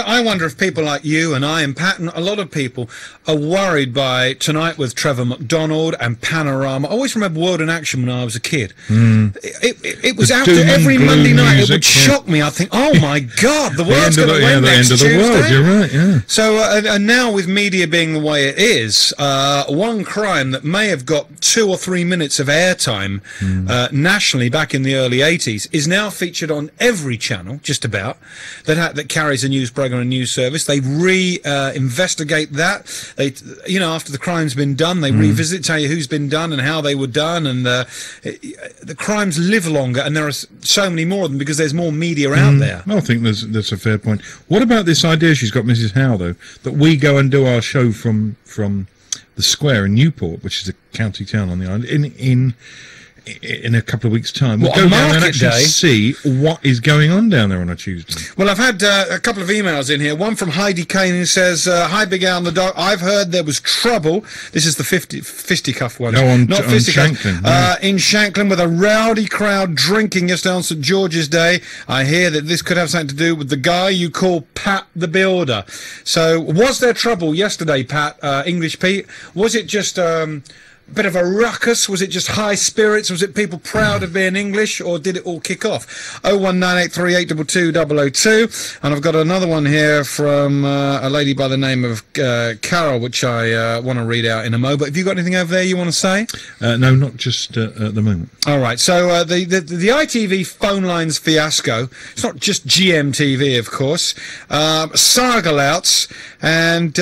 I wonder if people like you and I and Pat and a lot of people are worried by Tonight with Trevor McDonald and Panorama. I always remember World in Action when I was a kid. It was after every Monday night. It would shock me. I'd think, oh my God, the world's going to win next Tuesday. The end of the world, you're right, yeah. So, and now with media being the way it is, one crime that may have got 2 or 3 minutes of airtime nationally back in the early 80s is now featured on every channel, just about, that carries a news program and news service. They investigate that. They, you know, after the crime's been done, they revisit, tell you who's been done and how they were done, and the crimes live longer, and there are so many more of them because there's more media out there. I think that's a fair point. What about this idea she's got, Mrs. Howe, though, that we go and do our show from the Square in Newport, which is a county town on the island, in a couple of weeks' time. We'll go down and actually see what is going on down there on a Tuesday. Well, I've had a couple of emails in here. One from Heidi Kane, who says, "Hi, Big Al and the Doc. I've heard there was trouble." This is the fisticuff one. No, not Shanklin. In Shanklin, with a rowdy crowd drinking yesterday on St George's Day. I hear that this could have something to do with the guy you call Pat the Builder. So, was there trouble yesterday, Pat? English Pete? Was it just bit of a ruckus? Was it just high spirits? Was it people proud of being English, or did it all kick off? 01983822002. And I've got another one here from a lady by the name of Carol, which I want to read out in a moment. But have you got anything over there you want to say? No, not just at the moment. All right. So the ITV phone lines fiasco. It's not just GMTV, of course. SAGA louts and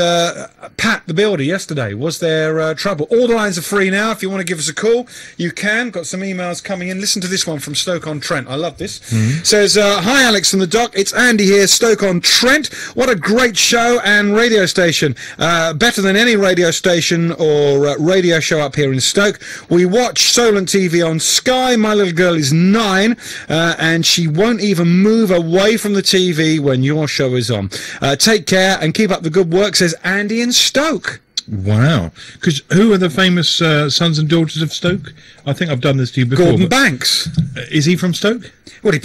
Pat the Builder yesterday. Was there trouble? All the lines are free now. If you want to give us a call, you can. Got some emails coming in. Listen to this one from Stoke-on-Trent. I love this. Says, "Hi Alex and the Doc. It's Andy here, Stoke-on-Trent. What a great show and radio station. Better than any radio station or radio show up here in Stoke. We watch Solent TV on Sky. My little girl is 9 and she won't even move away from the TV when your show is on. Take care and keep up the good work," says Andy in Stoke. Wow. Because who are the famous sons and daughters of Stoke? I think I've done this to you before. Gordon Banks. Is he from Stoke? Well, he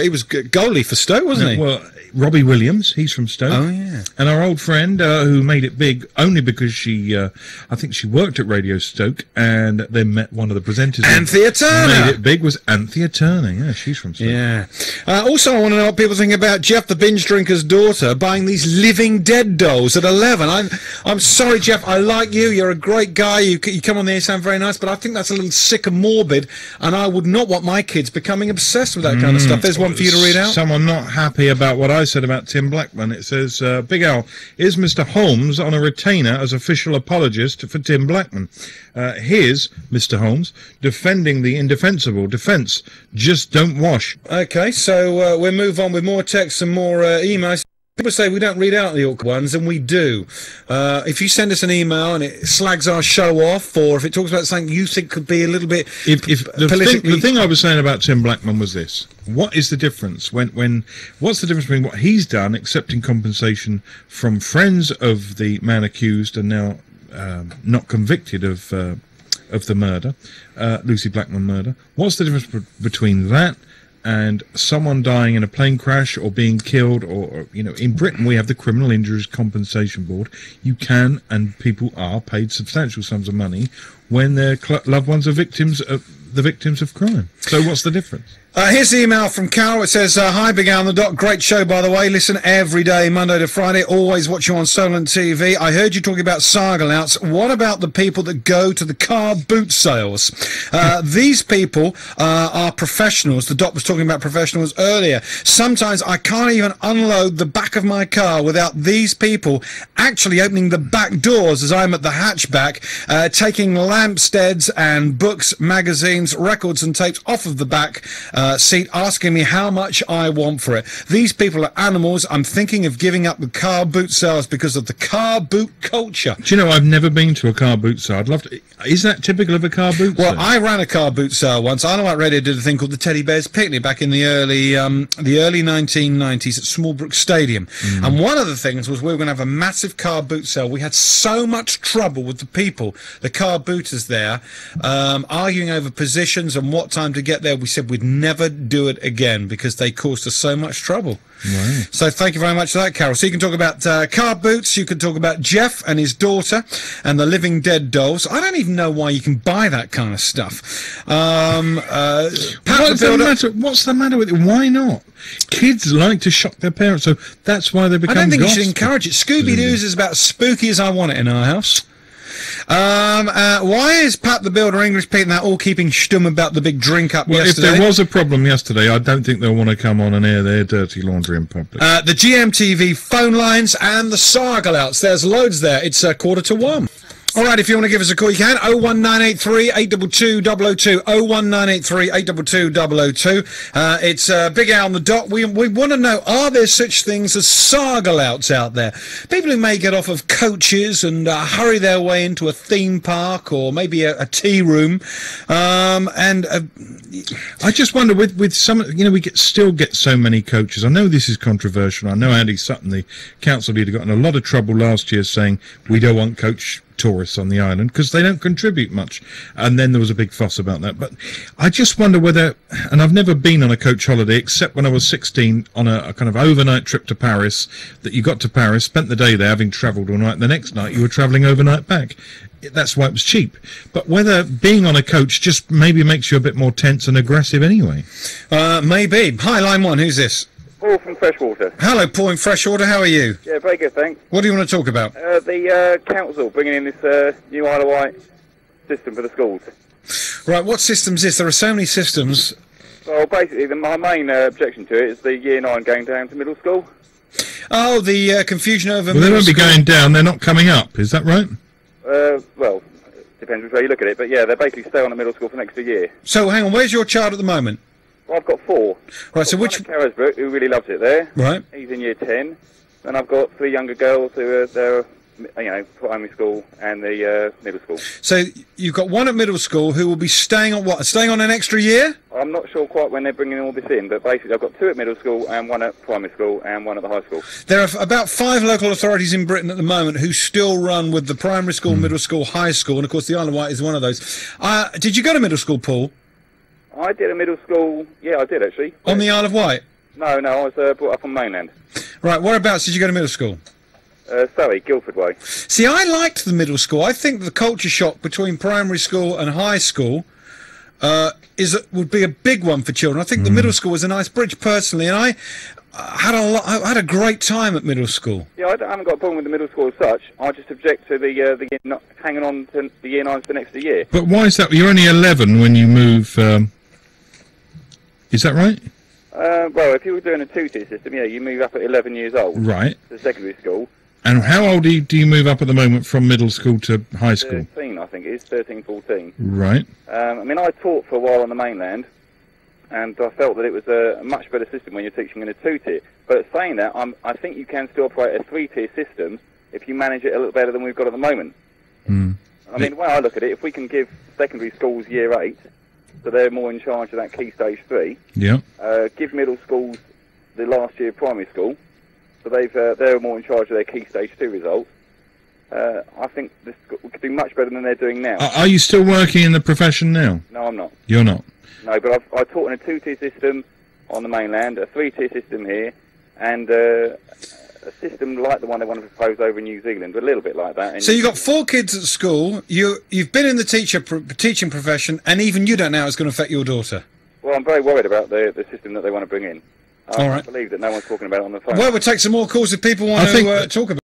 was goalie for Stoke, wasn't he? Well, Robbie Williams, he's from Stoke. Oh, yeah. And our old friend who made it big only because she, I think she worked at Radio Stoke and then met one of the presenters. Anthea Turner. Made it big was Anthea Turner. Yeah, she's from Stoke. Yeah. Also, I want to know what people think about Jeff the binge drinker's daughter buying these Living Dead dolls at 11. I'm sorry, Jeff. I like you. You're a great guy. You come on there, you sound very nice, but I think that's a little sick and morbid, and I would not want my kids becoming obsessed with that kind of stuff. There's one for you to read out. Someone not happy about what I said about Tim Blackman. It says, Big Al, is Mr. Holmes on a retainer as official apologist for Tim Blackman? Here's Mr. Holmes defending the indefensible. Defence, just don't wash. Okay, so we'll move on with more texts and more emails. People say we don't read out the awkward ones, and we do. If you send us an email and it slags our show off, or if it talks about something you think could be a little bit the thing I was saying about Tim Blackman was this: what is the difference what's the difference between what he's done, accepting compensation from friends of the man accused and now not convicted of the murder, Lucie Blackman murder? What's the difference between that and someone dying in a plane crash or being killed, or you know, in Britain we have the Criminal Injuries Compensation Board. You can, and people are paid substantial sums of money when their loved ones are victims of crime. So what's the difference? Here's the email from Carol. It says, "Hi, Big Al and the Doc. Great show, by the way. Listen every day, Monday to Friday. Always watch you on Solent TV. I heard you talking about SAGA louts. What about the people that go to the car boot sales? These people are professionals. The Doc was talking about professionals earlier. Sometimes I can't even unload the back of my car without these people actually opening the back doors as I'm at the hatchback, taking lampsteads and books, magazines, records and tapes off of the back seat, asking me how much I want for it. These people are animals. I'm thinking of giving up the car boot sales because of the car boot culture." Do you know, I've never been to a car boot sale. I'd love to. Is that typical of a car boot sale? Well, I ran a car boot sale once. Isle of Wight Radio did a thing called the Teddy Bears Picnic back in the early 1990s at Smallbrook Stadium. And one of the things was we were going to have a massive car boot sale. We had so much trouble with the people, the car booters there, arguing over positions and what time to get there. We said we'd never never do it again because they caused us so much trouble. Right. So thank you very much for that, Carol. So you can talk about car boots, you can talk about Jeff and his daughter and the Living Dead dolls. I don't even know why you can buy that kind of stuff. What's the matter with it? Why not? Kids like to shock their parents, so that's why they become I don't think gospel. You should encourage it. Scooby-Doo's is about as spooky as I want it in our house. Why is Pat the Builder, English Pete, and that all keeping stum about the big drink up yesterday? If there was a problem yesterday, I don't think they'll want to come on and air their dirty laundry in public. The GMTV phone lines and the SAGA louts. There's loads there. It's 1:45. All right, if you want to give us a call, you can. 01983 822 002. 01983 822 002. It's Big Al on the dot. We want to know, are there such things as SAGA louts out there? People who may get off of coaches and hurry their way into a theme park or maybe a tea room. I just wonder, with some, we still get so many coaches. I know this is controversial. I know Andy Sutton, the council leader, got in a lot of trouble last year saying we don't want coach tourists on the island because they don't contribute much, and then there was a big fuss about that. But I just wonder whether, and I've never been on a coach holiday except when I was 16 on a kind of overnight trip to Paris, that you got to Paris, spent the day there having travelled all night, the next night you were travelling overnight back. That's why it was cheap. But whether being on a coach just maybe makes you a bit more tense and aggressive anyway. Maybe. Hi, line one, who's this? Paul from Freshwater. Hello, Paul in Freshwater, how are you? Yeah, very good, thanks. What do you want to talk about? The council bringing in this new Isle of Wight system for the schools. Right, what system's this? There are so many systems. Well, basically, my main objection to it is the Year 9 going down to middle school. Oh, the confusion over Well, they won't be going down, they're not coming up, is that right? Well, depends which way you look at it, but yeah, they basically stay on the middle school for next year. So, hang on, where's your child at the moment? Well, I've got 4. Right, so which... Carisbrook, who really loves it there. Right. He's in year 10. And I've got 3 younger girls who are there, primary school and the middle school. So you've got one at middle school who will be staying on what? Staying on an extra year? I'm not sure quite when they're bringing all this in, but basically I've got 2 at middle school and 1 at primary school and 1 at the high school. There are about 5 local authorities in Britain at the moment who still run with the primary school, middle school, high school, and of course the Isle of Wight is one of those. Did you go to middle school, Paul? I did a middle school, yeah, I did actually. On the Isle of Wight? No, I was brought up on mainland. Right, whereabouts did you go to middle school? Surrey, Guildford Way. See, I liked the middle school. I think the culture shock between primary school and high school would be a big one for children. I think the middle school was a nice bridge, personally, and I had a great time at middle school. Yeah, I haven't got a problem with the middle school as such. I just object to the hanging on to the year 9s for next year. But why is that? You're only 11 when you move. Is that right? Well, if you were doing a 2-tier system, yeah, you move up at 11 years old. Right. To secondary school. And how old do you move up at the moment from middle school to high school? 13, I think it is. 13, 14. Right. I mean, I taught for a while on the mainland, and I felt that it was a much better system when you're teaching in a 2-tier. But saying that, I think you can still operate a 3-tier system if you manage it a little better than we've got at the moment. Mm. I mean, the way I look at it, if we can give secondary schools year 8, so they're more in charge of that key stage 3. Yeah. Give middle schools the last year of primary school, so they're more in charge of their key stage 2 results. I think we could do much better than they're doing now. Are you still working in the profession now? No, I'm not. You're not? No, but I taught in a 2-tier system on the mainland, a 3-tier system here, and a system like the one they want to propose over in New Zealand, a little bit like that. So you've got 4 kids at school, you've been in the teaching profession, and even you don't know how it's going to affect your daughter. Well, I'm very worried about the system that they want to bring in. I All right. believe that no one's talking about it on the phone. Well, we'll take some more calls if people want to talk about it.